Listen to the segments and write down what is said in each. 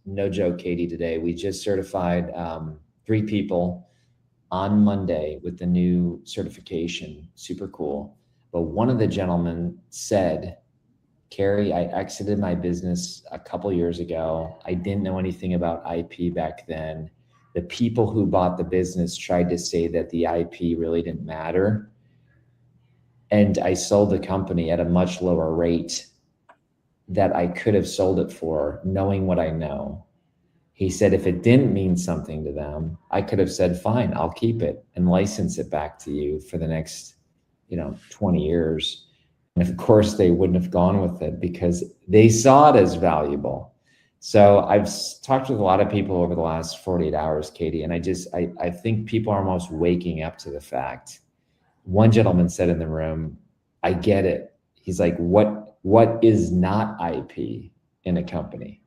no joke, Katie, today. We just certified 3 people on Monday with the new certification. Super cool. But one of the gentlemen said, Kary, I exited my business a couple years ago. I didn't know anything about IP back then. The people who bought the business tried to say that the IP really didn't matter. And I sold the company at a much lower rate that I could have sold it for, knowing what I know. He said, if it didn't mean something to them, I could have said, fine, I'll keep it and license it back to you for the next, 20 years. And of course they wouldn't have gone with it because they saw it as valuable. So I've talked with a lot of people over the last 48 hours, Katie, and I think people are almost waking up to the fact. One gentleman said in the room, I get it. He's like, what is not IP in a company?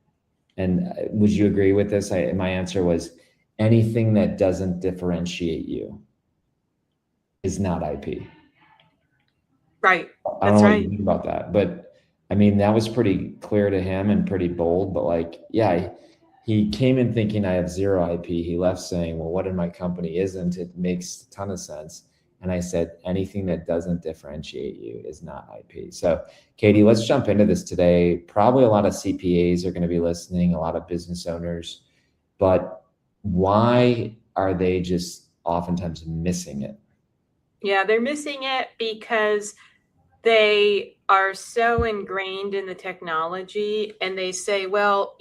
And would you agree with this? My answer was anything that doesn't differentiate you is not IP. Right. I don't That's know what right. you think about that, but I mean, that was pretty clear to him and pretty bold, but like, yeah, he came in thinking I have zero IP. He left saying, well, what in my company isn't? It makes a ton of sense. And I said, anything that doesn't differentiate you is not IP. So Katie, let's jump into this today. Probably a lot of CPAs are going to be listening, a lot of business owners, but why are they just oftentimes missing it? Yeah, they're missing it because they are so ingrained in the technology and they say, well,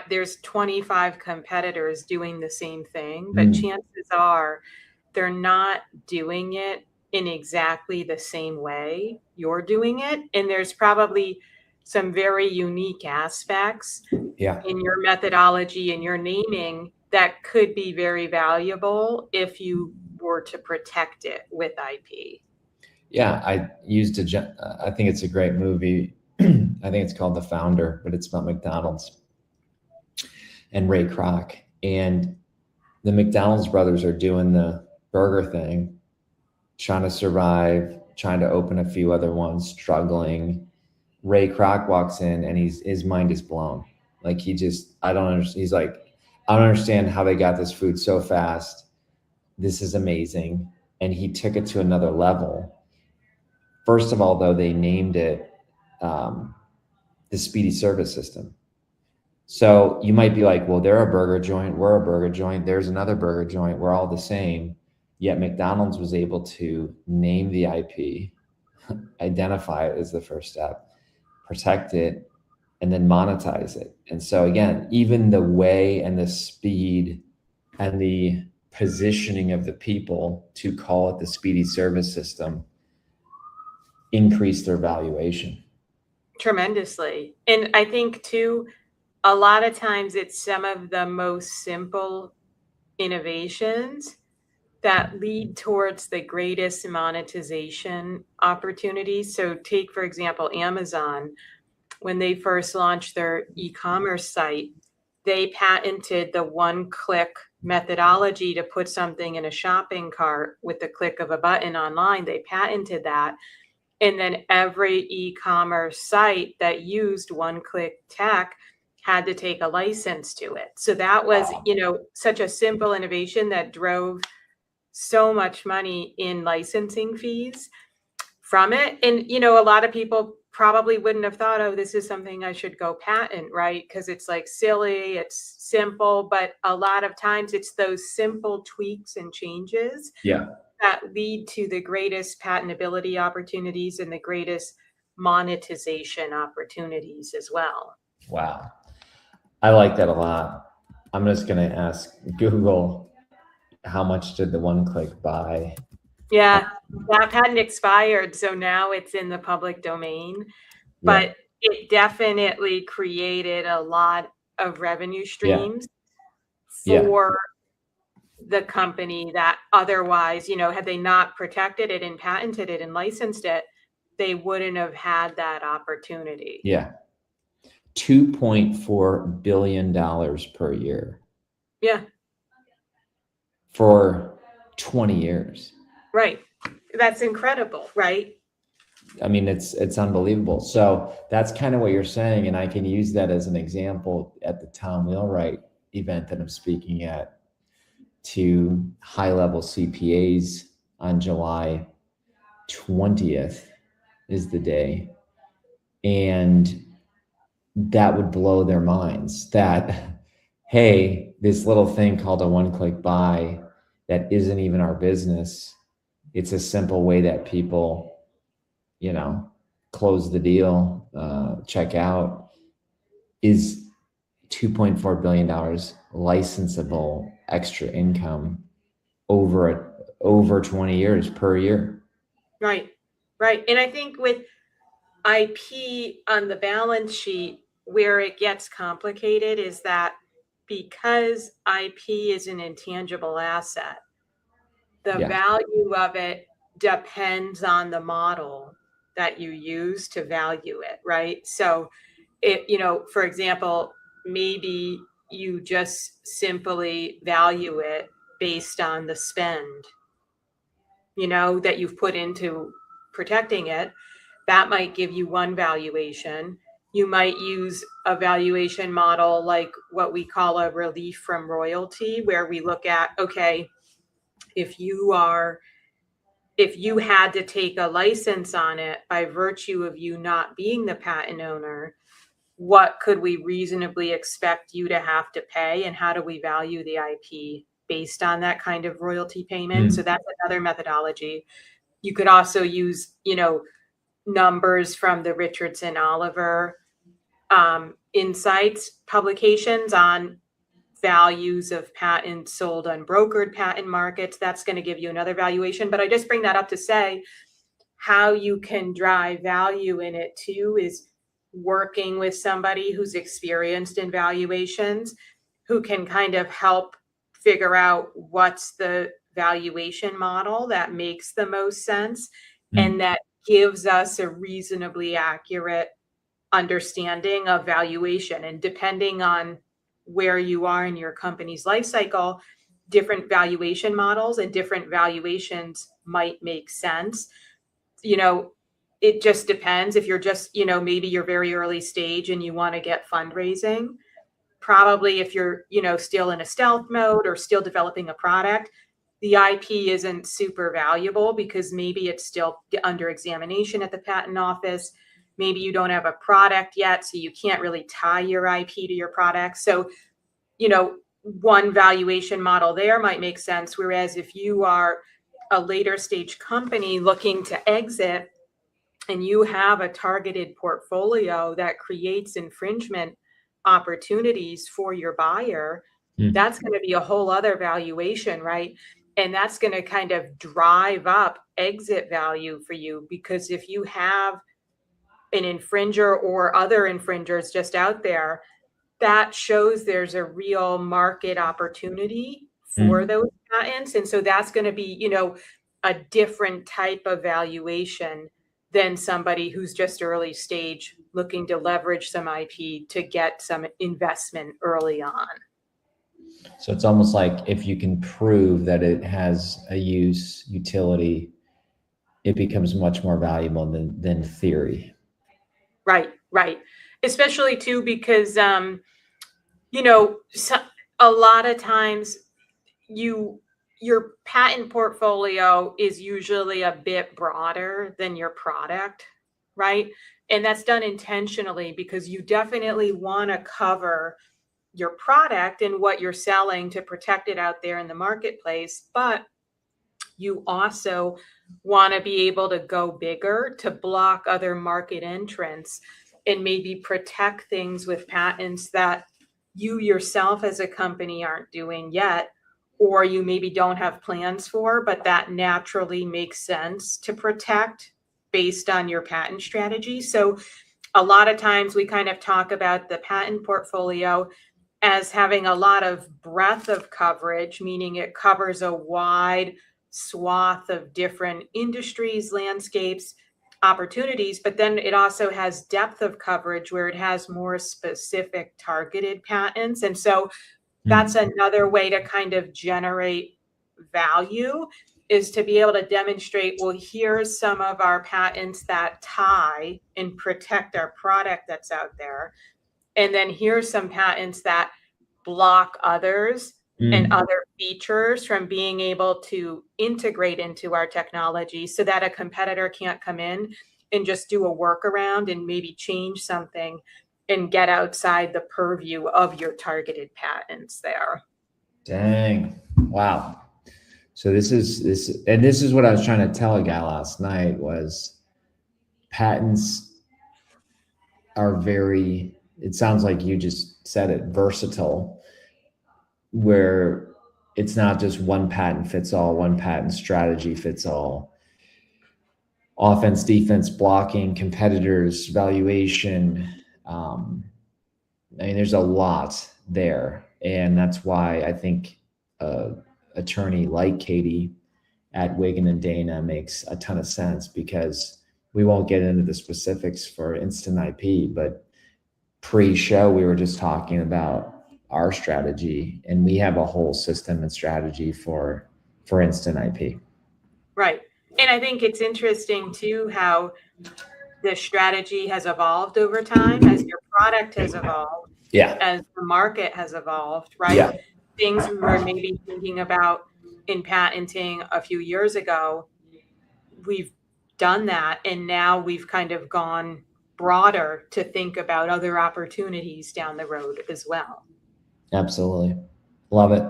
there's 25 competitors doing the same thing, but chances are they're not doing it in exactly the same way you're doing it. And there's probably some very unique aspects Yeah. in your methodology and your naming that could be very valuable if you were to protect it with IP. Yeah, I think it's a great movie. I think it's called The Founder, but it's about McDonald's and Ray Kroc. And the McDonald's brothers are doing the burger thing, trying to survive, trying to open a few other ones, struggling. Ray Kroc walks in and his mind is blown. Like I don't understand. He's like, I don't understand how they got this food so fast. This is amazing. And he took it to another level. First of all, though, they named it the speedy service system. So you might be like, well, they're a burger joint, we're a burger joint, there's another burger joint, we're all the same. Yet McDonald's was able to name the IP, identify it as the first step, protect it, and then monetize it. And so again, even the way and the speed and the positioning of the people to call it the speedy service system increase their valuation. Tremendously. And I think too, a lot of times it's some of the most simple innovations that lead towards the greatest monetization opportunities. So take, for example, Amazon. When they first launched their e-commerce site, they patented the one-click methodology to put something in a shopping cart with the click of a button online. They patented that. And then every e-commerce site that used one-click tech had to take a license to it. So that was, such a simple innovation that drove so much money in licensing fees from it. And, a lot of people probably wouldn't have thought, oh, this is something I should go patent, right? Because it's like silly, it's simple, but a lot of times it's those simple tweaks and changes that lead to the greatest patentability opportunities and the greatest monetization opportunities as well. Wow. I like that a lot. I'm just going to ask Google, how much did the one click buy? Yeah, that patent expired, so now it's in the public domain, but it definitely created a lot of revenue streams for the company that otherwise, had they not protected it and patented it and licensed it, they wouldn't have had that opportunity. Yeah. $2.4 billion per year. Yeah. For 20 years. Right. That's incredible, right? I mean, it's unbelievable. So that's kind of what you're saying, and I can use that as an example at the Tom Wheelwright event that I'm speaking at to high-level CPAs on July 20th is the day. And that would blow their minds that, hey, this little thing called a one-click buy that isn't even our business. It's a simple way that people, close the deal, check out, is $2.4 billion licensable extra income over 20 years per year. Right. And I think with IP on the balance sheet, where it gets complicated is that because IP is an intangible asset, the value of it depends on the model that you use to value it, right? So for example, maybe you just simply value it based on the spend, that you've put into protecting it. That might give you one valuation. You might use a valuation model like what we call a relief from royalty, where we look at, okay, if you had to take a license on it by virtue of you not being the patent owner, what could we reasonably expect you to have to pay, and how do we value the IP based on that kind of royalty payment? So that's another methodology. You could also use, numbers from the Richardson Oliver Insights publications on values of patents sold on brokered patent markets. That's going to give you another valuation. But I just bring that up to say how you can drive value in it too is working with somebody who's experienced in valuations, who can kind of help figure out what's the valuation model that makes the most sense and that gives us a reasonably accurate understanding of valuation. And depending on where you are in your company's life cycle, different valuation models and different valuations might make sense. It just depends. If you're just, maybe you're very early stage and you want to get fundraising, probably if you're, still in a stealth mode or still developing a product, the IP isn't super valuable because maybe it's still under examination at the patent office. Maybe you don't have a product yet, so you can't really tie your IP to your product. So, one valuation model there might make sense. Whereas if you are a later stage company looking to exit and you have a targeted portfolio that creates infringement opportunities for your buyer, that's going to be a whole other valuation, right? And that's going to kind of drive up exit value for you, because if you have an infringer or other infringers just out there, that shows there's a real market opportunity for those patents. And so that's going to be, a different type of valuation than somebody who's just early stage looking to leverage some IP to get some investment early on. So it's almost like if you can prove that it has a utility, it becomes much more valuable than theory. Right. Especially too, because, a lot of times your patent portfolio is usually a bit broader than your product, right? And that's done intentionally because you definitely want to cover your product and what you're selling to protect it out there in the marketplace. But you also want to be able to go bigger to block other market entrants and maybe protect things with patents that you yourself as a company aren't doing yet, or you maybe don't have plans for, but that naturally makes sense to protect based on your patent strategy. So a lot of times we kind of talk about the patent portfolio as having a lot of breadth of coverage, meaning it covers a wide swath of different industries, landscapes, opportunities, but then it also has depth of coverage where it has more specific targeted patents. And so that's another way to kind of generate value is to be able to demonstrate, well, here's some of our patents that tie and protect our product that's out there. And then here's some patents that block others and other features from being able to integrate into our technology so that a competitor can't come in and just do a workaround and maybe change something and get outside the purview of your targeted patents there. Dang. Wow. So this is what I was trying to tell a guy last night was patents are very, it sounds like you just said it, versatile, where it's not just one patent fits all, one patent strategy fits all. Offense, defense, blocking, competitors, valuation. I mean, there's a lot there. And that's why I think attorney like Katie at Wigan and Dana makes a ton of sense, because we won't get into the specifics for instant IP, but pre-show we were just talking about our strategy, and we have a whole system and strategy for instant IP. Right. And I think it's interesting too how the strategy has evolved over time as your product has evolved, as the market has evolved, right? Things we were maybe thinking about in patenting a few years ago, we've done that, and now we've kind of gone broader to think about other opportunities down the road as well. Absolutely. Love it.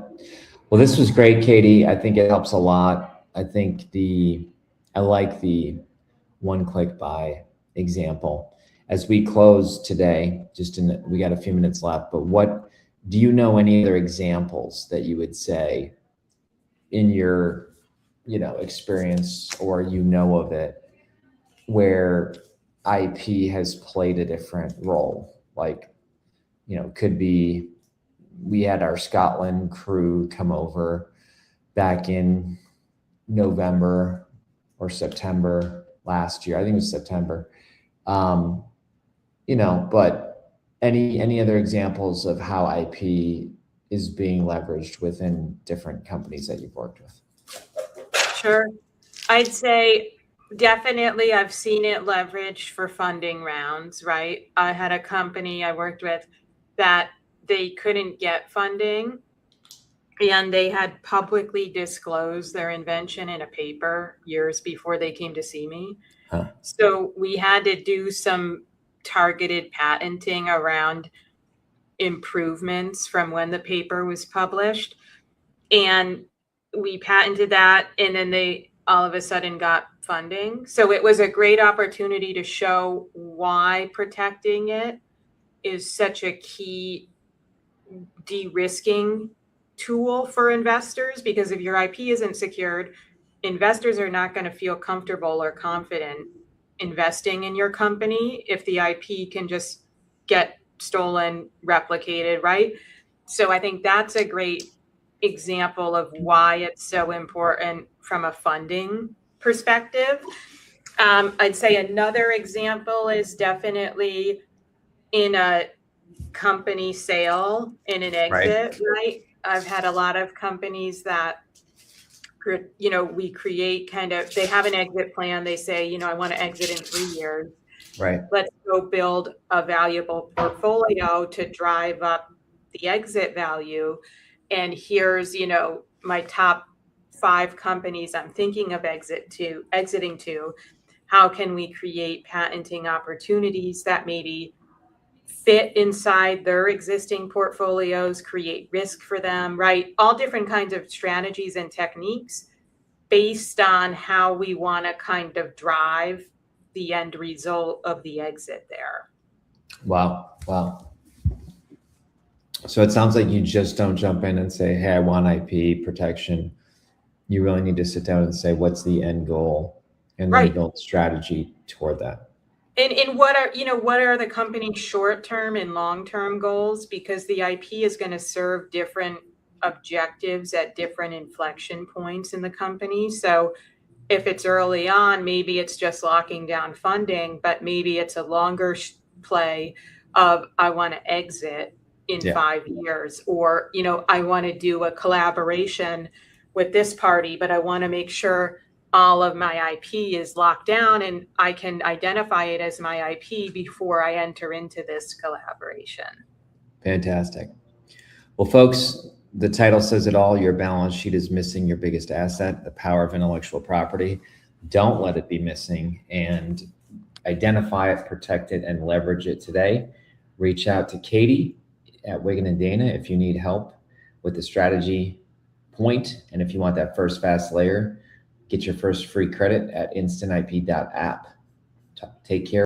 Well, this was great, Katie. I think it helps a lot. I think I like the one-click buy example. As we close today, we got a few minutes left, but what do you know any other examples that you would say in your experience, or of it, where IP has played a different role? Like, could be, we had our Scotland crew come over back in November or September last year. I think it was September. But any other examples of how IP is being leveraged within different companies that you've worked with? Sure. I'd say definitely I've seen it leveraged for funding rounds, right? I had a company I worked with that they couldn't get funding, and they had publicly disclosed their invention in a paper years before they came to see me. So we had to do some targeted patenting around improvements from when the paper was published. And we patented that, and then they all of a sudden got funding. So it was a great opportunity to show why protecting it is such a key de-risking tool for investors, because if your IP isn't secured, investors are not going to feel comfortable or confident investing in your company if the IP can just get stolen, replicated, right? So I think that's a great example of why it's so important from a funding perspective. I'd say another example is definitely in a company sale, in an exit, right? I've had a lot of companies that, we create they have an exit plan. They say, I want to exit in 3 years. Right. Let's go build a valuable portfolio to drive up the exit value. And here's, my top 5 companies I'm thinking of exiting to. How can we create patenting opportunities that maybe fit inside their existing portfolios, create risk for them, right? All different kinds of strategies and techniques based on how we want to kind of drive the end result of the exit there. Wow. So it sounds like you just don't jump in and say, hey, I want IP protection. You really need to sit down and say, what's the end goal? And then build strategy toward that. And what are the company's short-term and long-term goals? Because the IP is going to serve different objectives at different inflection points in the company. So if it's early on, maybe it's just locking down funding, but maybe it's a longer play of, I want to exit in 5 years, or, I want to do a collaboration with this party, but I want to make sure all of my IP is locked down and I can identify it as my IP before I enter into this collaboration. Fantastic. Well, folks, the title says it all. Your balance sheet is missing your biggest asset, the power of intellectual property. Don't let it be missing, and identify it, protect it, and leverage it today. Reach out to Katie at Wigan and Dana if you need help with the strategy point. And if you want that first fast layer, get your first free credit at instantip.app. Take care.